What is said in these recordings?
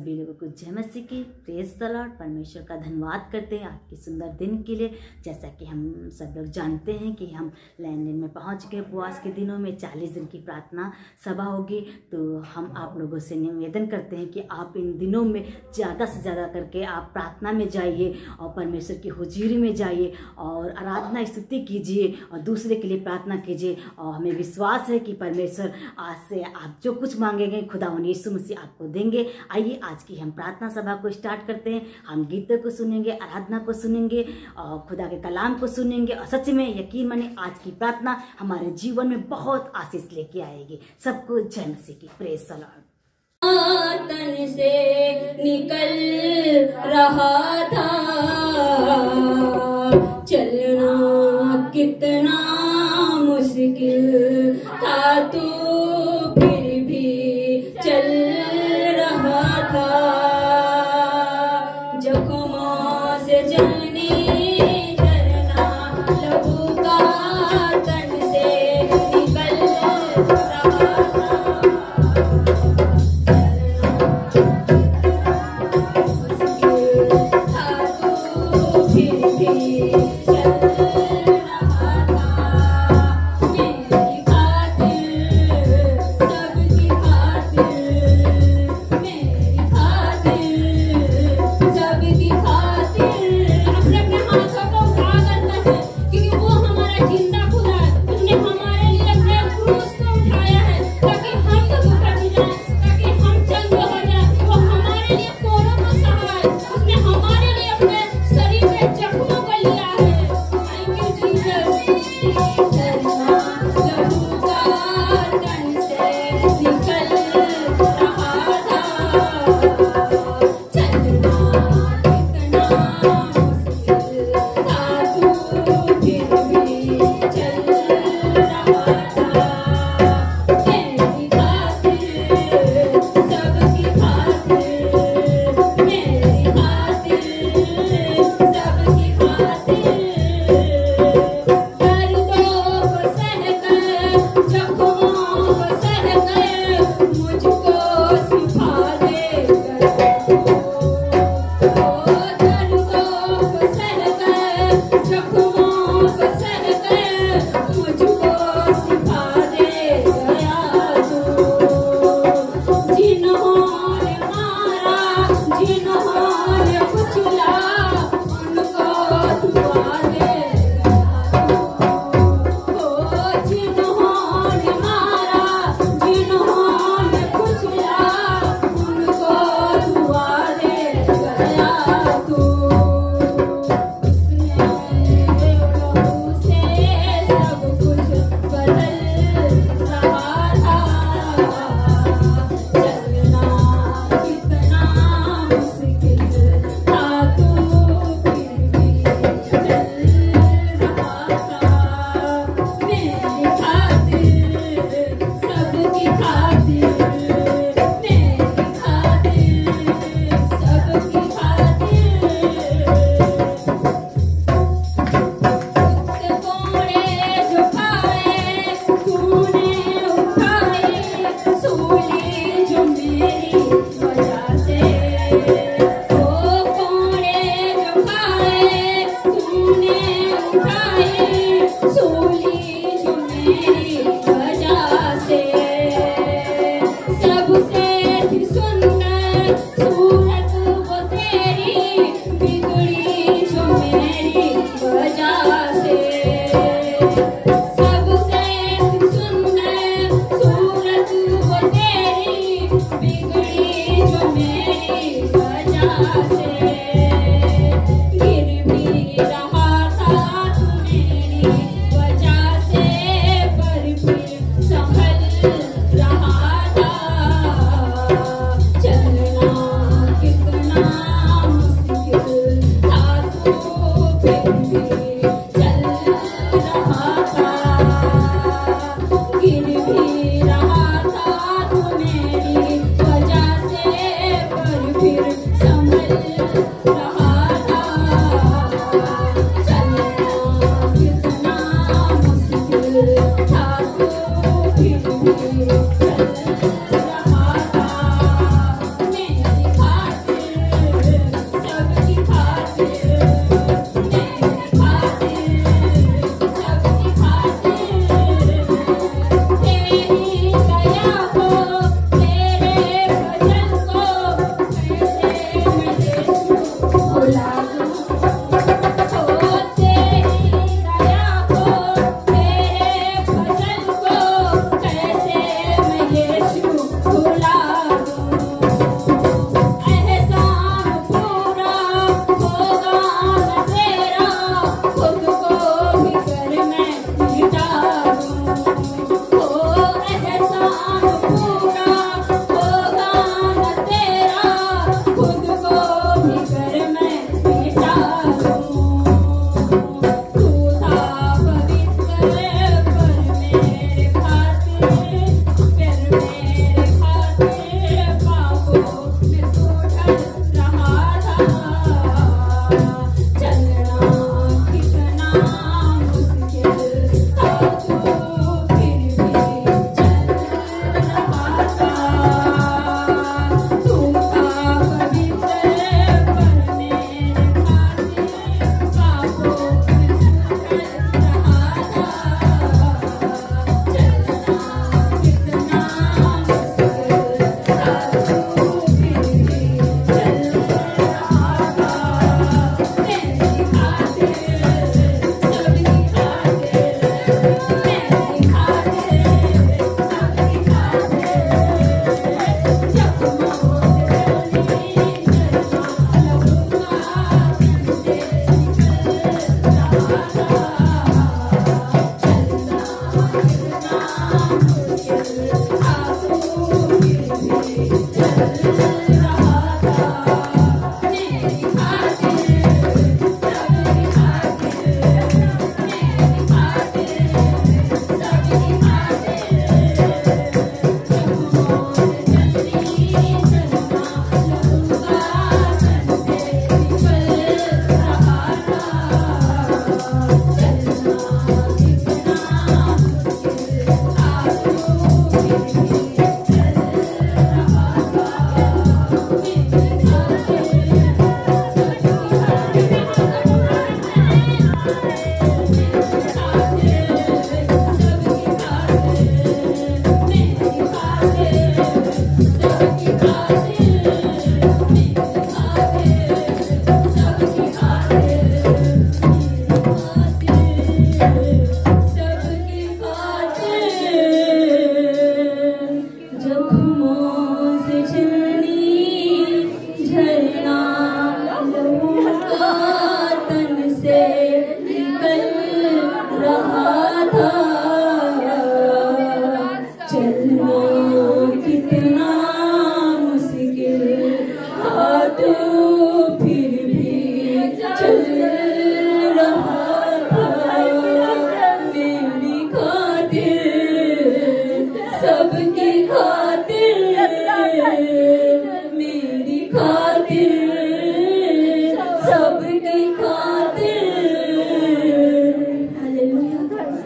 सभी लोगों को जय मसीह की, प्रेज द लॉर्ड। परमेश्वर का धन्यवाद करते हैं आज के सुंदर दिन के लिए। जैसा कि हम सब लोग जानते हैं कि हम लंदन में पहुंच गए। उपवास के दिनों में 40 दिन की प्रार्थना सभा होगी, तो हम आप लोगों से निवेदन करते हैं कि आप इन दिनों में ज़्यादा से ज़्यादा करके आप प्रार्थना में जाइए और परमेश्वर की हुजूरी में जाइए और आराधना स्तुति कीजिए और दूसरे के लिए प्रार्थना कीजिए। और हमें विश्वास है कि परमेश्वर आज से आप जो कुछ मांगेंगे खुदा यीशु मसीह आपको देंगे। आइए आज की हम प्रार्थना सभा को स्टार्ट करते हैं। हम गीतों को सुनेंगे, आराधना को सुनेंगे और खुदा के कलाम को सुनेंगे और सच में यकीन माने आज की प्रार्थना हमारे जीवन में बहुत आशीष लेके आएगी। सबको जय मसीह की, प्रेज द लॉर्ड। तन से निकल रहा था, चलना कितना मुश्किल था, तू फिर भी चल रहा था। जख्मों से जलने जलना लहू का तन से निकल रहा था। फिर भी चल रहा था।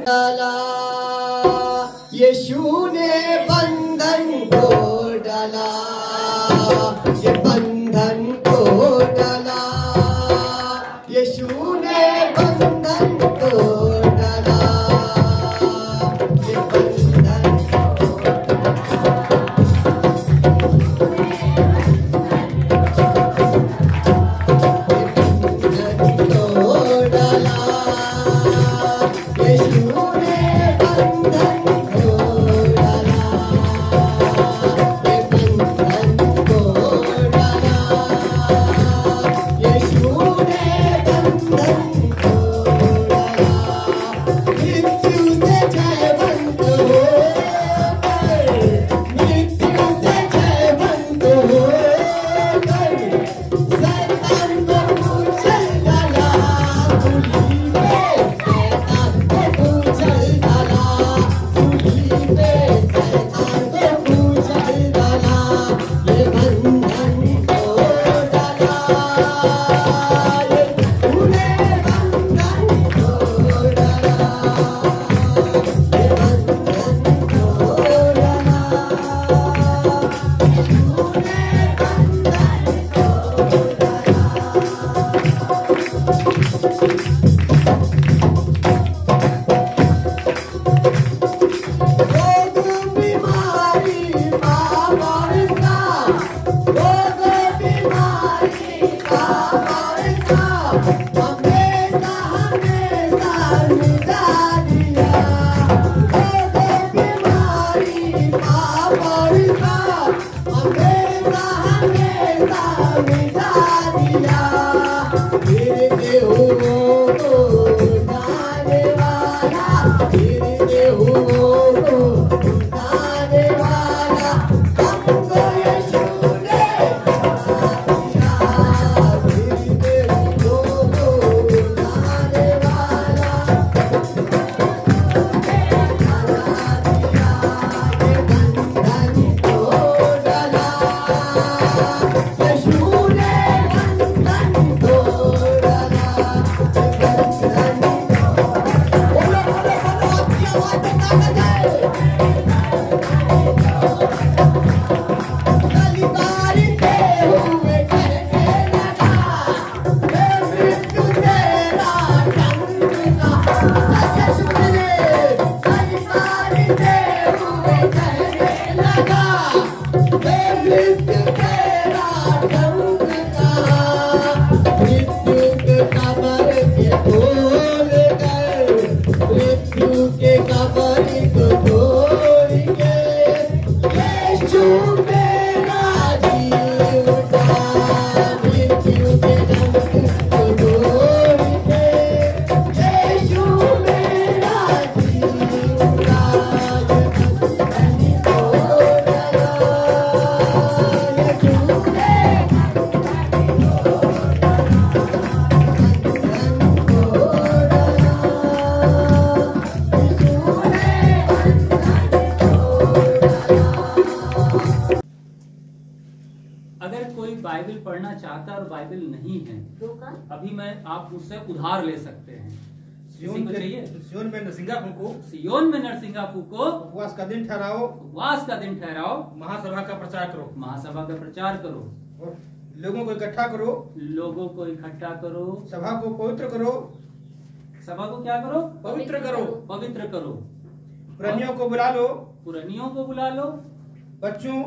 डाला, यीशु ने बंधन को डाला, ये बंधन को डाला, यीशु ने बंधन को डाला, ये बंधन बाइबल पढ़ना चाहता है और बाइबल नहीं है, अभी मैं आप मुझसे उधार ले सकते हैं। सियोन में नरसिंगा फूको, उपवास का दिन ठहराओ, महासभा का प्रचार करो, और लोगों को इकट्ठा करो, सभा को पवित्र करो, क्या करो? पवित्र करो। पुरानियों को बुला लो, बच्चों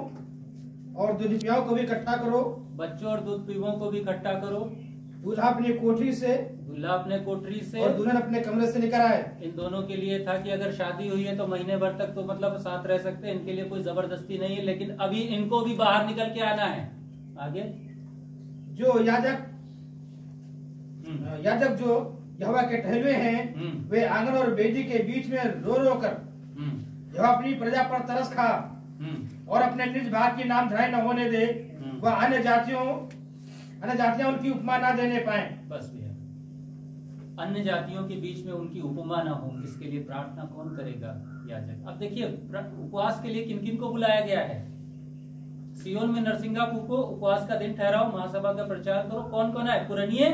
और दुष्पियों को भी इकट्ठा करो, दूल्हा अपनी कोठरी से और दुल्हन अपने कमरे से निकल आए। इन दोनों के लिए था कि अगर शादी हुई है तो महीने भर तक तो मतलब साथ रह सकते हैं, इनके लिए कोई जबरदस्ती नहीं है, लेकिन अभी इनको भी बाहर निकल के आना है। आगे जो याजक जो यहोवा के ठहरे हैं, वे आंगन और वेदी के बीच में रो रो कर यहोवा अपनी प्रजा पर तरस खा और अपने निज भाग की नाम धराई न होने दे, वह अन्य जातियां उनकी उपमा न देने पाए। बस भैया, अन्य जातियों के बीच में उनकी उपमा न हो, इसके लिए प्रार्थना कौन करेगा? याजक। अब देखिए उपवास के लिए किन किन को बुलाया गया है। सियोन में नरसिंगा फूको, उपवास का दिन ठहराओ, महासभा का प्रचार करो। कौन कौन है? पुरानिये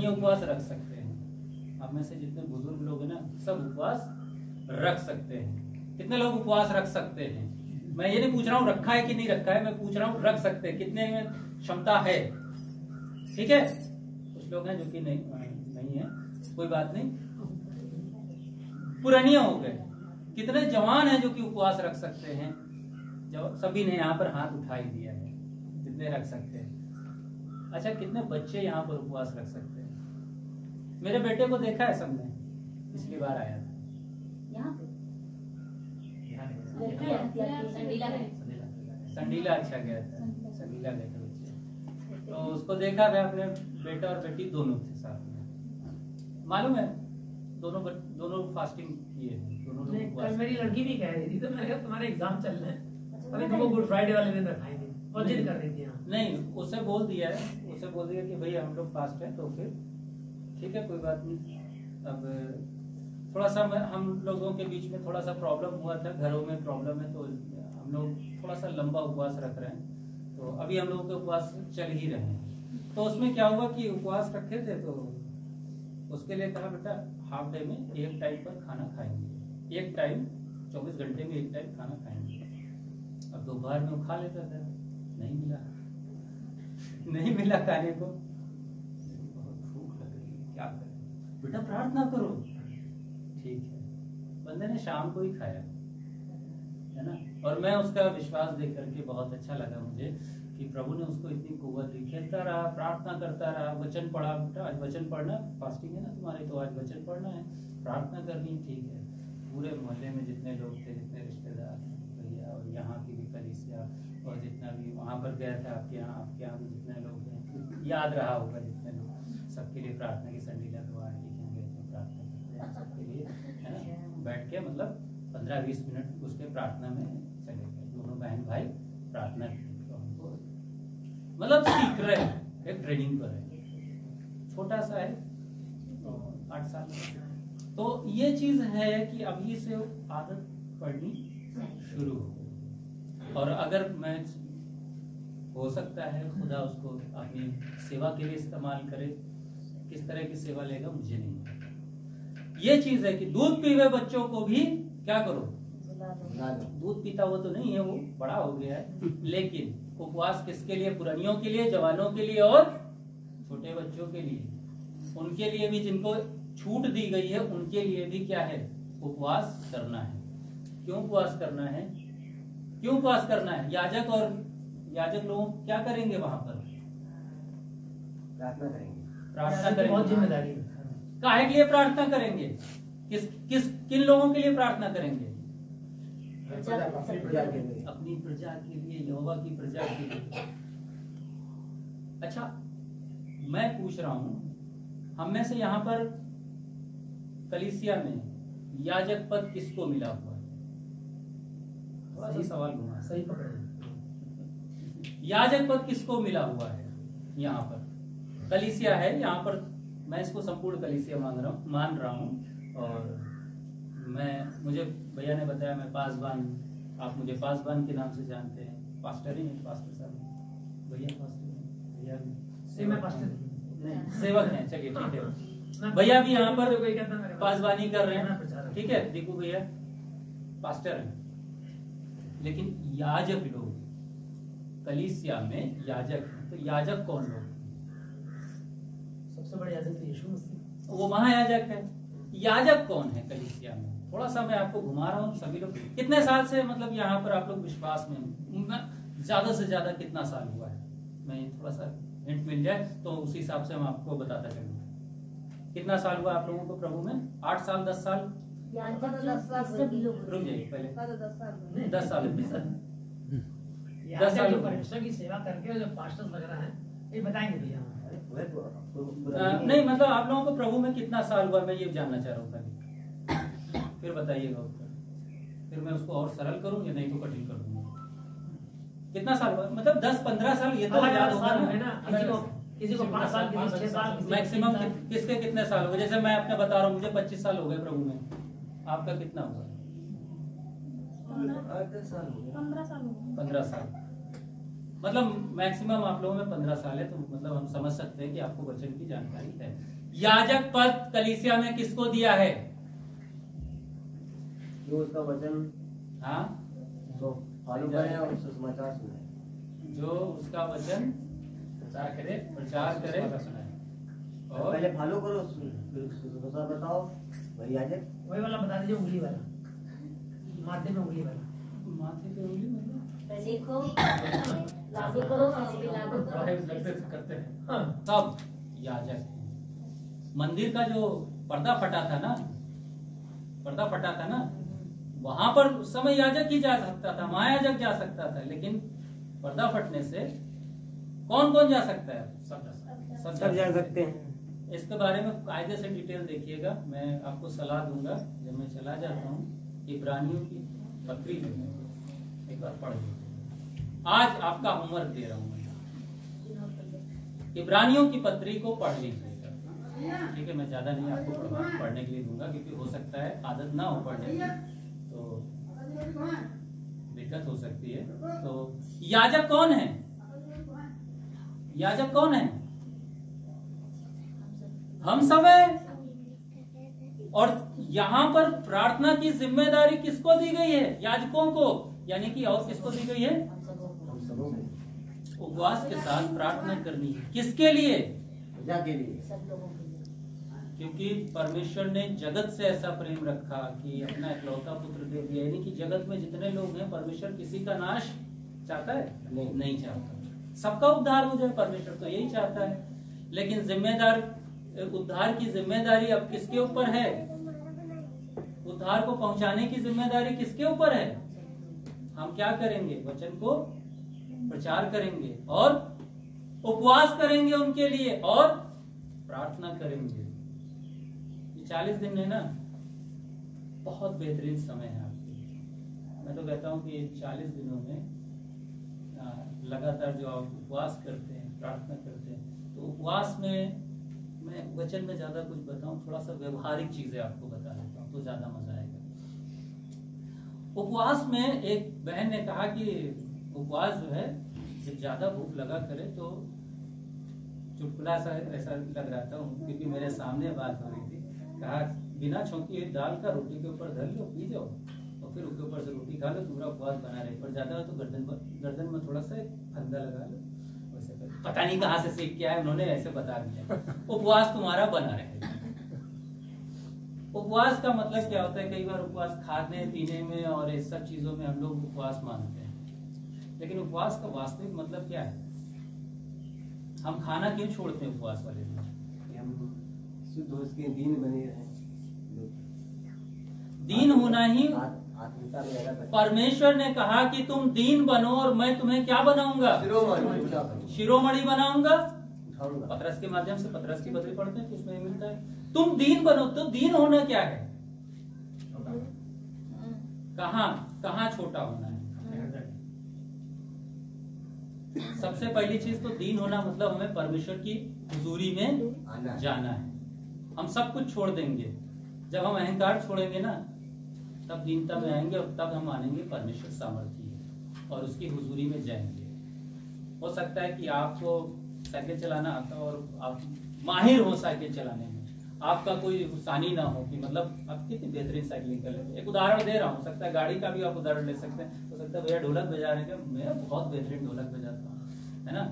उपवास रख सकते हैं। आप में से जितने बुजुर्ग लोग हैं ना, सब उपवास रख सकते हैं। कितने लोग उपवास रख सकते हैं? मैं ये नहीं पूछ रहा हूँ रखा है कि नहीं रखा है, मैं पूछ रहा हूँ रख सकते हैं, कितने में क्षमता है। ठीक है, कुछ लोग हैं जो कि नहीं है, कोई बात नहीं। पुरानिया हो गए, कितने जवान हैं जो कि उपवास रख सकते हैं? जब सभी ने यहाँ पर हाथ उठा ही दिया है, जितने रख सकते हैं। अच्छा, कितने बच्चे यहाँ पर उपवास रख सकते हैं? मेरे बेटे को देखा है सबने, पिछली बार आया था यहाँ पे संडीला। अच्छा गया था, संडीला गए थे बच्चे, तो उसको देखा था। अपने बेटा और बेटी दोनों थे साथ में, मालूम है दोनों फास्टिंग किए हैं, दोनों लोग। कल मेरी लड़की भी कह रही थी, तो मैंने कहा तुम्हारे एग्जाम चल रहे हैं, अभी तुमको गुड फ्राइडे वाले दिन रखाई थी, और जिद कर रही थी। नहीं, उसे बोल दिया कि भैया हम लोग फास्ट हैं, तो फिर ठीक है, कोई बात नहीं। अब थोड़ा सा हम लोगों के बीच में थोड़ा सा प्रॉब्लम हुआ था, घरों में प्रॉब्लम है, तो हम लोग थोड़ा सा लंबा उपवास रख रहे हैं। तो अभी हम लोगों के उपवास चल ही रहे हैं। तो उसमें क्या हुआ कि उपवास रखे थे, तो उसके लिए कहा बेटा हाफ डे में एक टाइम पर खाना खाएंगे, एक टाइम 24 घंटे में एक टाइम खाना खाएंगे। अब दोपहर में वो खा लेता था, नहीं मिला खाने को, बहुत भूख लग रही है, क्या करें? बेटा प्रार्थना करो। ठीक है, बंदे ने शाम को ही खाया, है ना। और मैं उसका विश्वास देख करके बहुत अच्छा लगा मुझे कि प्रभु ने उसको इतनी कुव्वत दी। खेलता रहा, प्रार्थना करता रहा, वचन पढ़ा। बेटा आज वचन पढ़ना, फास्टिंग है ना तुम्हारे, तो आज वचन पढ़ना है, प्रार्थना करनी। ठीक है, पूरे मोहल्ले में जितने लोग थे, जितने रिश्तेदार भैया और यहाँ की भी कलीसिया और जितना भी वहाँ पर गया था, आपके यहाँ भी जितने लोग हैं, याद रहा होगा जितने लोग, सबके लिए प्रार्थना की। संडीला तो आंटी के यहाँ गए थे, प्रार्थना करते हैं सबके लिए, है ना। बैठ के मतलब 15-20 मिनट उसके प्रार्थना में चले गए, दोनों बहन भाई प्रार्थना की। तो हमको मतलब सीख रहे हैं, एक ट्रेनिंग पर है, छोटा सा है, 8 साल। तो ये चीज है कि अभी से आदत पड़नी शुरू हो। और अगर मैं हो सकता है खुदा उसको अपनी सेवा के लिए इस्तेमाल करे, किस तरह की सेवा लेगा मुझे नहीं पता। ये चीज है कि दूध पीवे बच्चों को भी क्या करो, दूध पीता वो तो नहीं है, वो बड़ा हो गया है, लेकिन उपवास किसके लिए? पुरानियों के लिए, जवानों के लिए और छोटे बच्चों के लिए। उनके लिए भी जिनको छूट दी गई है, उनके लिए भी क्या है? उपवास करना है। क्यों उपवास करना है? क्यों उपवास करना है? याजक लोग क्या करेंगे वहां पर? प्रार्थना करेंगे। बहुत जिम्मेदारी है। काहे के लिए प्रार्थना करेंगे? किन लोगों के लिए प्रार्थना करेंगे? अपनी प्रजा के लिए, यहोवा की प्रजा के लिए। अच्छा, मैं पूछ रहा हूं, हम में से यहाँ पर कलीसिया में याजक पद किसको मिला हुआ है? थोड़ा सा सवाल घुमा, सही पकड़े। याजक पद किसको मिला हुआ है? यहाँ पर कलीसिया है, यहाँ पर मैं इसको संपूर्ण कलीसिया मान रहा हूँ। और मुझे भैया ने बताया, मैं पासवान, आप मुझे पासवान के नाम से जानते हैं, पास्टर ही हैं, पास्टर साहब। भैया पास्टर हैं, भैया नहीं सेवक हैं। चलिए ठीक है, भैया भी यहाँ पर पासवानी कर रहे हैं, ठीक है। दीपू भैया पास्टर हैं, लेकिन याजक लोग कलीसिया में याजक हैं। तो याजक कौन लोग? सबसे बड़े याजक तो यीशु मसीह, वो महायाजक है। याजक कौन है कलीसिया में? थोड़ा सा मैं आपको घुमा रहा हूँ। सभी लोग कितने साल से मतलब यहाँ पर आप लोग विश्वास में, ज्यादा से ज्यादा कितना साल हुआ है? मैं थोड़ा सा हिंट मिल जाए तो उसी हिसाब से हम आपको बताता चलूंगा। कितना साल हुआ आप लोगों को प्रभु में? 8 साल, 10 साल? रुक जाइए पहले, 10 साल। 10 साल परमेश्वर की सेवा करके जो पास्टर्स वगैरह हैं, ये बताएंगे भैया। नहीं, मतलब आप लोगों को प्रभु में कितना साल हुआ, मैं ये जानना चाह रहा हूँ पहले, फिर बताइएगा उत्तर। फिर मैं उसको और सरल करूँ या नहीं तो कठिन कर दूंगा। कितना साल हुआ? मतलब 10-15 साल, ये तो याद होगा ना। किसी को 5 साल, किसी को 6 साल, मैक्सिमम किसके कितने साल हो गए? जैसे मैं अपने बता रहा हूँ, मुझे 25 साल हो गए प्रभु में। आपका कितना हुआ? 15 साल। मतलब मैक्सिमम आप लोगों में 15 साल है, तो मतलब हम समझ सकते हैं कि आपको वचन की जानकारी है। याजक पद कलीसिया में किसको दिया है? जो उसका वचन हाँ तो फॉलो करें और सुसमाचार सुनाएं। जो उसका वचन प्रचार करे और पहले फॉलो करो फिर सुसमाचार बताओ। वही याजक वही वाला बता दीजिए, उंगली वाला, माथे में उंगली वाला। माथे पे उंगली मतलब सीखो, लागू करो, हम भी लागू करो। करते हैं हाँ। तब याजक मंदिर का जो पर्दा फटा था ना, वहां पर उस समय याजक ही जा सकता था, महायाजक जा सकता था, लेकिन पर्दा फटने से कौन कौन जा सकता है? सब जा सकते हैं। इसके बारे में कायदे से डिटेल देखिएगा। मैं आपको सलाह दूंगा जब मैं चला जाता हूँ। इब्रानियों की पत्री जो है एक बार पढ़ लीजिए। आज आपका होमवर्क दे रहा हूँ मैं, इब्रानियों की पत्री को पढ़ लीजिएगा। ठीक है, मैं ज्यादा नहीं आपको पढ़ने के लिए दूंगा, क्योंकि हो सकता है आदत ना हो पढ़ने की तो दिक्कत हो सकती है। तो याजक कौन है? याजक कौन है? हम सब है। और यहाँ पर प्रार्थना की जिम्मेदारी किसको दी गई है? याजकों को, यानी कि और किसको दी गई है? उपवास के साथ प्रार्थना करनी है। किसके लिए? प्रजा के लिए। क्योंकि परमेश्वर ने जगत से ऐसा प्रेम रखा कि अपना इकलौता पुत्र दे दिया। यानी कि जगत में जितने लोग हैं, परमेश्वर किसी का नाश चाहता है? नहीं चाहता। सबका उद्धार हो जाए, परमेश्वर तो यही चाहता है। लेकिन उद्धार की जिम्मेदारी अब किसके ऊपर है? उद्धार को पहुंचाने की जिम्मेदारी किसके ऊपर है? हम क्या करेंगे? वचन को प्रचार करेंगे और उपवास करेंगे उनके लिए और प्रार्थना करेंगे। 40 दिन है ना, बहुत बेहतरीन समय है आपके। मैं तो कहता हूँ कि 40 दिनों में लगातार जो आप उपवास करते हैं, प्रार्थना करते हैं, तो उपवास में मैं वचन में ज्यादा कुछ बताऊं, थोड़ा सा व्यवहारिक चीजें आपको बता देता हूँ तो ज्यादा मजा आएगा। उपवास में एक बहन ने कहा कि उपवास जो है, जब ज्यादा भूख लगा करे तो चुटकुला सा ऐसा लग रहा था, क्योंकि मेरे सामने बात हो रही थी। कहा बिना छौंकी हुई दाल का रोटी के ऊपर धर लो, पी जाओ और फिर उसके ऊपर से रोटी खा लो, पूरा उपवास बना रहे। पर ज्यादा हो तो गर्दन में थोड़ा सा फंदा लगा लो। वैसे पता नहीं कहाँ से सीख के आए, उन्होंने ऐसे बता दिया। उपवास तुम्हारा बना रहेगा। उपवास का मतलब क्या होता है? कई बार उपवास खाने पीने में और इस सब चीजों में हम लोग उपवास मानते हैं, लेकिन उपवास का वास्तविक मतलब क्या है? हम खाना क्यों छोड़ते हैं उपवास वाले दिन? शुद्ध हो सके, दीन बने रहे। दीन होना ही आत्मीयता में रहना। परमेश्वर ने कहा कि तुम दीन बनो और मैं तुम्हें क्या बनाऊंगा? शिरोमणि बनाऊंगा। पतरस के माध्यम से, पतरस की पत्री पढ़ते हैं तो उसमें मिलता है तुम दीन बनो। तो दीन होना क्या है? कहाँ छोटा होना है? सबसे पहली चीज तो दीन होना मतलब हमें परमेश्वर की हुजूरी में जाना है। हम सब कुछ छोड़ देंगे। जब हम अहंकार छोड़ेंगे ना, तब दीनता में आएंगे और तब हम मानेंगे परमेश्वर सामर्थी है और उसकी हुजूरी में जाएंगे। हो सकता है कि आपको साइकिल चलाना आता और आप माहिर हो साइकिल चलाने में, आपका कोई हुसानी ना हो कि मतलब आप कितनी बेहतरीन साइकिलिंग कर लेते हैं। एक उदाहरण दे रहा हूँ, सकता है गाड़ी का भी आप उदाहरण ले सकते हैं। हो सकता है भैया ढोलक बजा रहे हैं, मैं बहुत बेहतरीन ढोलक बजाता हूँ, है ना।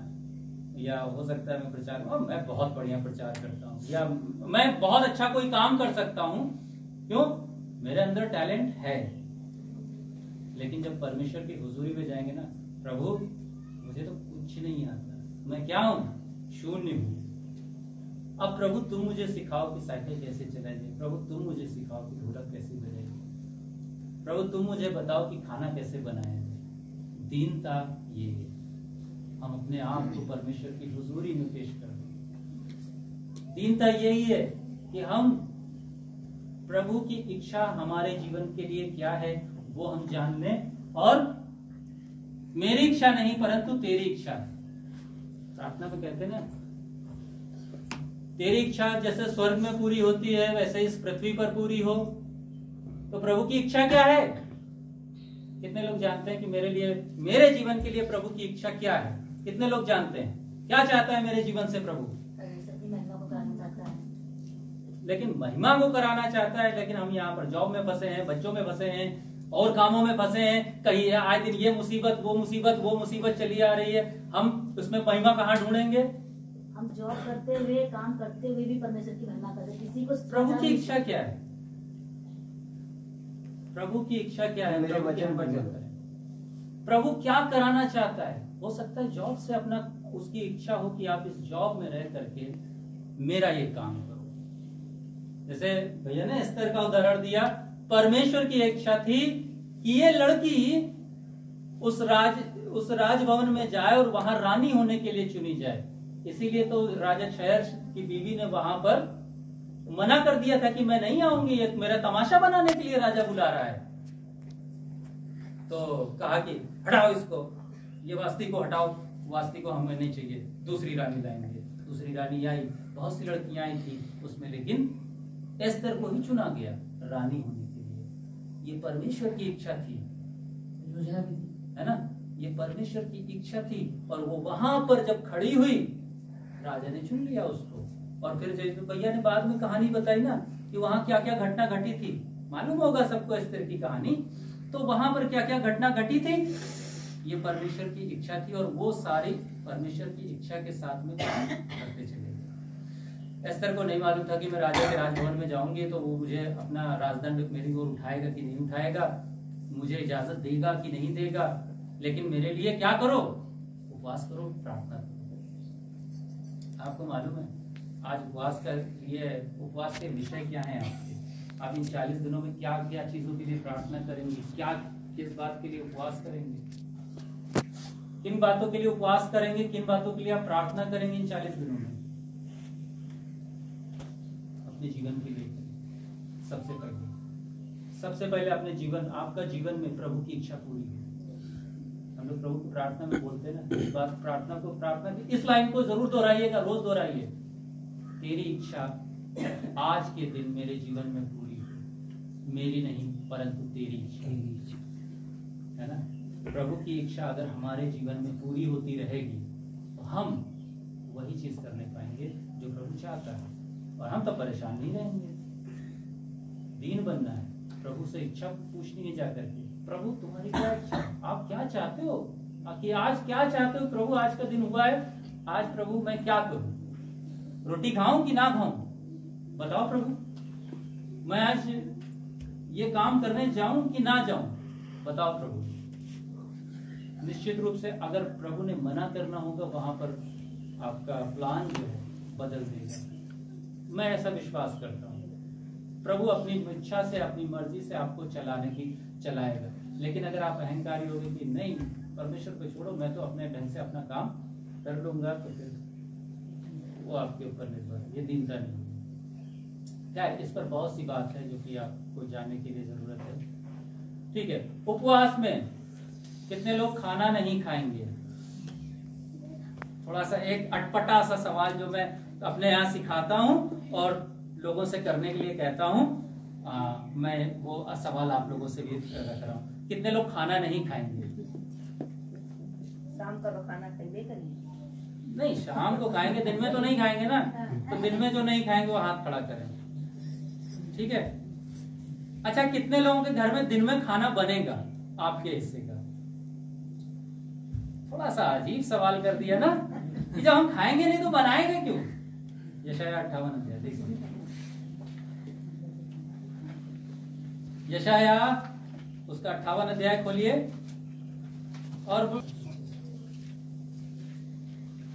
या हो सकता है मैं प्रचार में मैं बहुत बढ़िया प्रचार करता हूँ, या मैं बहुत अच्छा कोई काम कर सकता हूँ। क्यों? मेरे अंदर टैलेंट है। लेकिन जब परमेश्वर की हुजूरी में जाएंगे ना, प्रभु मुझे तो कुछ नहीं आता, मैं क्या हूँ? शून्य हूँ। अब प्रभु तुम मुझे सिखाओ कि साइकिल कैसे चलाएगी। प्रभु तुम मुझे सिखाओ कि ढोलक कैसे बजाएगी। प्रभु तुम मुझे बताओ कि खाना कैसे बनाया जाए। दीनता ये है, हम अपने आप को परमेश्वर की हुजूरी में पेश कर दें। दीनता यही है कि हम प्रभु की इच्छा हमारे जीवन के लिए क्या है वो हम जान लें, और मेरी इच्छा नहीं परंतु तेरी इच्छा। प्रार्थना में कहते हैं ना, तेरी इच्छा जैसे स्वर्ग में पूरी होती है वैसे इस पृथ्वी पर पूरी हो। तो प्रभु की इच्छा क्या है? कितने लोग जानते हैं कि मेरे लिए, मेरे जीवन के लिए प्रभु की इच्छा क्या है? कितने लोग जानते हैं क्या चाहता है मेरे जीवन से प्रभु? लेकिन महिमा को कराना चाहता है। लेकिन हम यहाँ पर जॉब में फंसे हैं, बच्चों में फंसे हैं और कामों में फंसे हैं। कहीं आए दिन ये मुसीबत वो मुसीबत चली आ रही है। हम उसमें महिमा कहाँ ढूंढेंगे? हम जॉब करते हुए, काम करते हुए भी परमेश्वर की महिमा करते। किसी को प्रभु की इच्छा क्या है? प्रभु की इच्छा क्या है? मेरे वचन पर चलो। प्रभु क्या कराना चाहता है? हो सकता है जॉब से अपना उसकी इच्छा हो कि आप इस जॉब में रह करके मेरा ये काम करो। जैसे भैया ने एस्तर का उदाहरण दिया, परमेश्वर की इच्छा थी कि ये लड़की उस राजभवन में जाए और वहां रानी होने के लिए चुनी जाए। इसीलिए तो राजा क्षयर की बीवी ने वहां पर मना कर दिया था कि मैं नहीं आऊंगी, ये मेरा तमाशा बनाने के लिए राजा बुला रहा है। तो कहा कि हटाओ इसको, ये वास्ती को हटाओ, वास्ती को हमें नहीं चाहिए, दूसरी रानी लाएंगे। दूसरी रानी आई, बहुत सी लड़कियां आई थी उसमें, लेकिन एस्तर को ही चुना गया रानी होने के लिए। ये परमेश्वर की इच्छा थी, योजना भी थी, है ना? ये परमेश्वर की इच्छा थी। और वो वहां पर जब खड़ी हुई, राजा ने चुन लिया उसको। और फिर जैसे भैया ने बाद में कहानी बताई ना कि वहां क्या क्या घटना घटी थी, मालूम होगा सबको एस्तर की कहानी। तो वहां पर क्या क्या घटना घटी थी, ये परमेश्वर की इच्छा थी और वो सारी परमेश्वर की इच्छा के साथ में काम करते चले गए। एस्तर को नहीं मालूम था कि मैं राजा के राजभवन में जाऊंगी तो वो मुझे अपना राजदंड मेरी ओर उठाएगा कि नहीं उठाएगा, मुझे इजाजत देगा कि नहीं देगा। लेकिन मेरे लिए क्या करो? उपवास करो, प्रार्थना करो। आपको मालूम है आज उपवास का ये उपवास के विषय क्या है आपके? आप इन 40 दिनों में क्या क्या चीजों के लिए प्रार्थना करेंगे? क्या किस बात के लिए उपवास करेंगे? किन बातों के लिए उपवास करेंगे? किन बातों के लिए आप प्रार्थना करेंगे इन 40 दिनों में? अपने जीवन के लिए सबसे पहले अपने जीवन, आपका जीवन में प्रभु की इच्छा पूरी हो। हम लोग प्रभु की प्रार्थना में बोलते हैं ना, इस बात प्रार्थना की इस लाइन को जरूर दोहराइएगा, रोज दोहराइए। तेरी इच्छा आज के दिन मेरे जीवन में पूरी हो, मेरी नहीं परंतु तेरी इच्छा, है ना? प्रभु की इच्छा अगर हमारे जीवन में पूरी होती रहेगी तो हम वही चीज करने पाएंगे जो प्रभु चाहता है, और हम तो परेशान नहीं रहेंगे। दीन बनना है, प्रभु से इच्छा पूछनी है जाकर के, प्रभु तुम्हारी क्या इच्छा, आप क्या चाहते हो, कि आज क्या चाहते हो प्रभु? आज का दिन हुआ है, आज प्रभु मैं क्या करूं? रोटी खाऊं कि ना खाऊं? बताओ प्रभु। मैं आज ये काम करने जाऊं कि ना जाऊं? बताओ प्रभु। निश्चित रूप से अगर प्रभु ने मना करना होगा वहां पर आपका प्लान जो है बदल देगा। मैं ऐसा विश्वास करता हूं प्रभु अपनी इच्छा से, अपनी मर्जी से आपको चलाएगा। लेकिन अगर आप अहंकारी होगे कि नहीं परमेश्वर को छोड़ो, मैं तो अपने ढंग से अपना काम कर लूंगा, तो फिर वो आपके ऊपर निर्भर है। ये दीनता नहीं है। क्या इस पर बहुत सी बात है जो कि आपको जानने के लिए जरूरत है। ठीक है, उपवास में कितने लोग खाना नहीं खाएंगे? थोड़ा सा एक अटपटा सा सवाल जो मैं अपने यहाँ सिखाता हूँ और लोगों से करने के लिए कहता हूँ, मैं वो सवाल आप लोगों से भी रख रहा हूँ। कितने लोग खाना नहीं खाएंगे? शाम का तो खाना खाइए करिए। नहीं, शाम को खाएंगे, दिन में तो नहीं खाएंगे ना। तो दिन में जो नहीं खाएंगे वो हाथ खड़ा करें, ठीक है? अच्छा, कितने लोगों के घर में दिन में खाना बनेगा आपके हिस्से का? थोड़ा सा अजीब सवाल कर दिया ना कि जब हम खाएंगे नहीं तो बनाएंगे क्यों? यशाया 58 अध्याय देखिए। यशाया उसका 58 अध्याय खोलिए और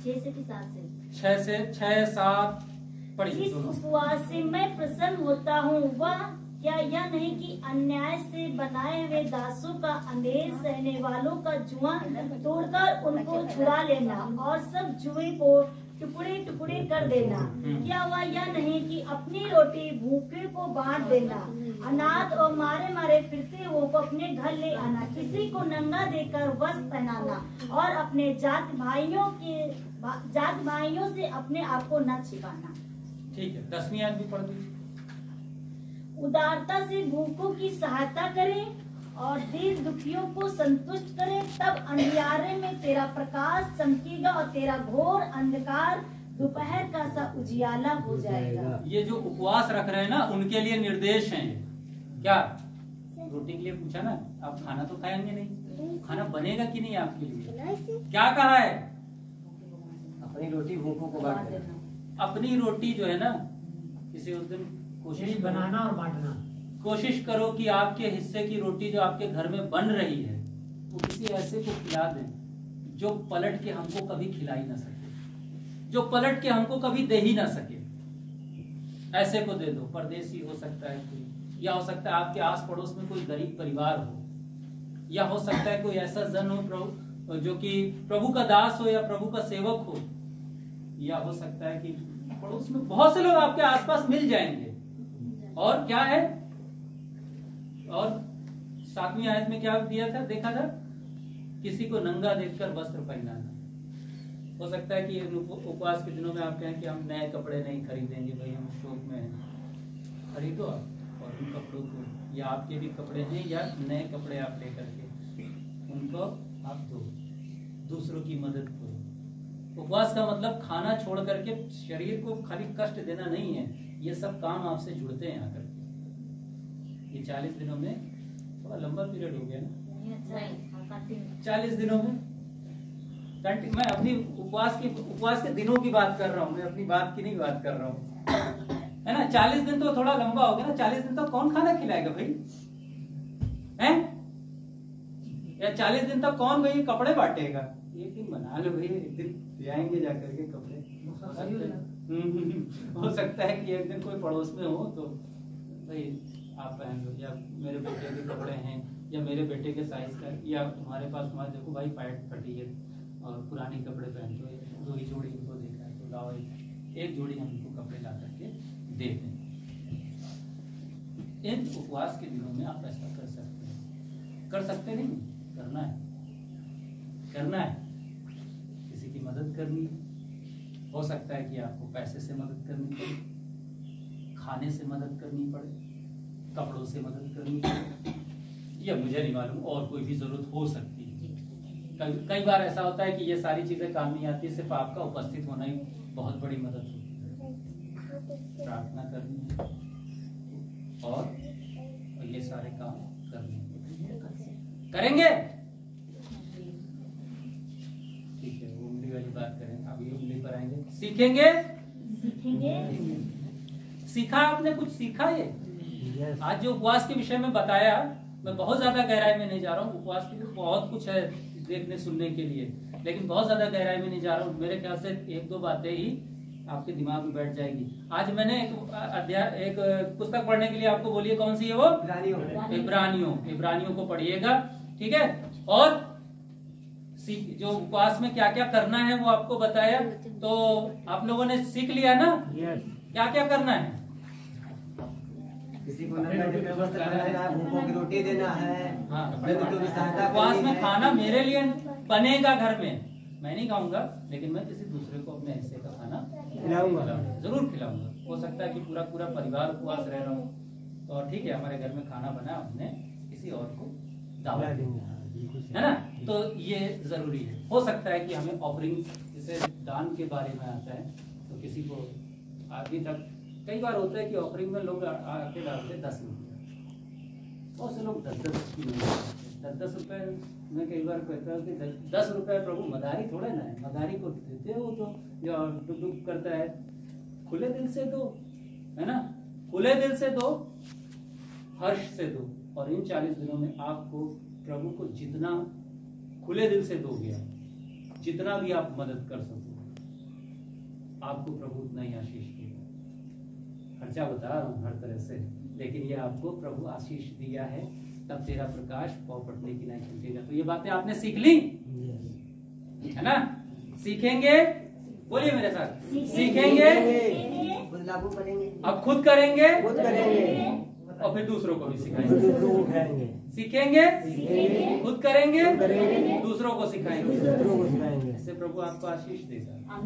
6 से 7 पढ़िए। जिस उपवास से मैं प्रसन्न होता हूँ वह क्या यह नहीं कि अन्याय से बनाए हुए दासों का अंधेर सहने वालों का जुआ तोड़कर उनको छुड़ा लेना और सब जुए को टुकड़े टुकड़े कर देना? क्या वह यह नहीं कि अपनी रोटी भूखे को बांट देना, अनाथ और मारे मारे फिरते हुओं को अपने घर ले आना, किसी को नंगा देकर वस्त्र पहनाना और अपने जात भाइयों से अपने आप को न छिपाना? ठीक है, 10वीं आयत भी पढ़ दीजिए। उदारता से भूखों की सहायता करें और दीन दुखियों को संतुष्ट करें, तब अंधियारे में तेरा प्रकाश चमकेगा और तेरा घोर अंधकार दोपहर का सा उजियाला हो जाएगा। ये जो उपवास रख रहे हैं ना, उनके लिए निर्देश हैं। क्या रोटी के लिए पूछा ना, आप खाना तो खाएंगे नहीं, खाना बनेगा कि नहीं आपके लिए? क्या कहा है? अपनी रोटी भूखों को बांट देना। अपनी रोटी जो है ना, किसी उस दिन कोशिश बनाना और बांटना। कोशिश करो कि आपके हिस्से की रोटी जो आपके घर में बन रही है वो किसी ऐसे को खिला दें जो पलट के हमको कभी खिला ही ना सके, जो पलट के हमको कभी दे ही ना सके। ऐसे को दे दो। परदेसी हो सकता है कोई, या हो सकता है आपके आस पड़ोस में कोई गरीब परिवार हो, या हो सकता है कोई ऐसा जन हो प्रभु जो कि प्रभु का दास हो या प्रभु का सेवक हो, या हो सकता है कि पड़ोस में बहुत से लोग आपके आसपास मिल जाएंगे। और क्या है, और 7वीं आयत में क्या दिया था, देखा था, किसी को नंगा देखकर वस्त्र पहनाना। हो सकता है कि उपवास के दिनों में आप कहें कि हम नए कपड़े नहीं खरीदेंगे, भाई हम शौक में हैं। खरीदो आप और उन कपड़ों को, या आपके भी कपड़े हैं या नए कपड़े आप लेकर के उनको आप दो, दूसरों की मदद करो। उपवास का मतलब खाना छोड़ करके शरीर को खाली कष्ट देना नहीं है, ये सब काम आपसे जुड़ते हैं आकर के। ये 40 दिनों में थोड़ा लंबा पीरियड हो गया ना, 40 दिनों में मैं अपनी उपवास के दिनों की बात कर रहा हूँ, मैं अपनी बात की नहीं बात कर रहा हूँ, है ना। 40 दिन तो थोड़ा लंबा हो गया ना। 40 दिन तो कौन खाना खिलाएगा भाई, हैं? या 40 दिन तक कौन भाई कपड़े बांटेगा? एक दिन बना लो भाई, एक दिन जाएंगे जाकर के कपड़े। हो सकता है कि एक दिन कोई पड़ोस में हो तो भाई आप पहन लो, या मेरे बेटे के कपड़े हैं या मेरे बेटे के साइज का, या तुम्हारे पास तुम्हारे देखो भाई पैंट फटी है और पुरानी कपड़े पहन दो, 2 ही जोड़ी इनको देखा है तो लाओ एक जोड़ी हम इनको कपड़े ला करके दे दें। इन उपवास के दिनों में आप ऐसा कर सकते हैं। कर सकते नहीं, करना है, करना है। किसी की मदद करनी है। हो सकता है कि आपको पैसे से मदद करनी पड़े, खाने से मदद करनी पड़े, कपड़ों से मदद करनी पड़े, या मुझे नहीं मालूम और कोई भी जरूरत हो सकती है। कई बार ऐसा होता है कि ये सारी चीजें काम नहीं आती, सिर्फ आपका उपस्थित होना ही बहुत बड़ी मदद होती है। प्रार्थना करनी है और ये सारे काम करने करेंगे। ठीक है, उंगली वाली बात करें, अभी उंगली पर आएंगे। सीखेंगे, सीखा आपने कुछ सीखा? ये आज जो उपवास के विषय में बताया, मैं बहुत ज्यादा गहराई में नहीं जा रहा हूँ। उपवास के लिए बहुत कुछ है देखने सुनने के लिए, लेकिन बहुत ज्यादा गहराई में नहीं जा रहा हूँ। मेरे ख्याल से 1-2 बातें ही आपके दिमाग में बैठ जाएगी। आज मैंने एक पुस्तक पढ़ने के लिए आपको बोलिए, कौन सी है वो? इब्रानियों को पढ़िएगा, ठीक है। और जो उपवास में क्या क्या करना है वो आपको बताया, तो आप लोगों ने सीख लिया ना क्या क्या करना है। किसी को नंगा देखकर वस्त्र पहनाना है, भूखों की रोटी देना है। हाँ, जरूरतों की सहायता उपवास करनी में है। खाना मेरे लिए बनेगा घर में, मैं नहीं खाऊंगा, लेकिन मैं किसी दूसरे को अपने हिस्से का खाना खिलाऊंगा, जरूर खिलाऊंगा। हो सकता है कि पूरा परिवार उपवास रह रहा हूँ, तो ठीक है, हमारे घर में खाना बना, हमने किसी और को दावत देंगे, है ना। तो ये जरूरी है। हो सकता है कि हमें ऑफरिंग, जैसे दान के बारे में आता है, तो किसी को अभी तक कई बार होता है कि ऑफरिंग में लोग आके डालते 10 रुपये, बहुत से लोग 10 रुपए में कई बार कहता हूँ कि 10 रुपए प्रभु मदारी थोड़े ना है, मदारी को देते हो तो दुख करता है। खुले दिल से दो, है ना, खुले दिल से दो, हर्ष से दो। और इन 40 दिनों में आपको प्रभु को जितना खुले दिल से दोगे, जितना भी आप मदद कर सको, आपको प्रभु उतना ही आशीष देगा। खर्चा बता रहा हूँ हर तरह से, लेकिन ये आपको प्रभु आशीष दिया है, तब तेरा प्रकाश पाँव पटने की नहीं छूटेगा। तो ये बातें आपने सीख ली, है ना। सीखेंगे, बोलिए मेरे साथ, सीखेंगे, खुद लागू करेंगे, अब खुद करेंगे, करेंगे और फिर दूसरों को भी सिखाएंगे। सीखेंगे, खुद करेंगे, दूसरों को सिखाएंगे। इससे प्रभु आपको आशीष देगा।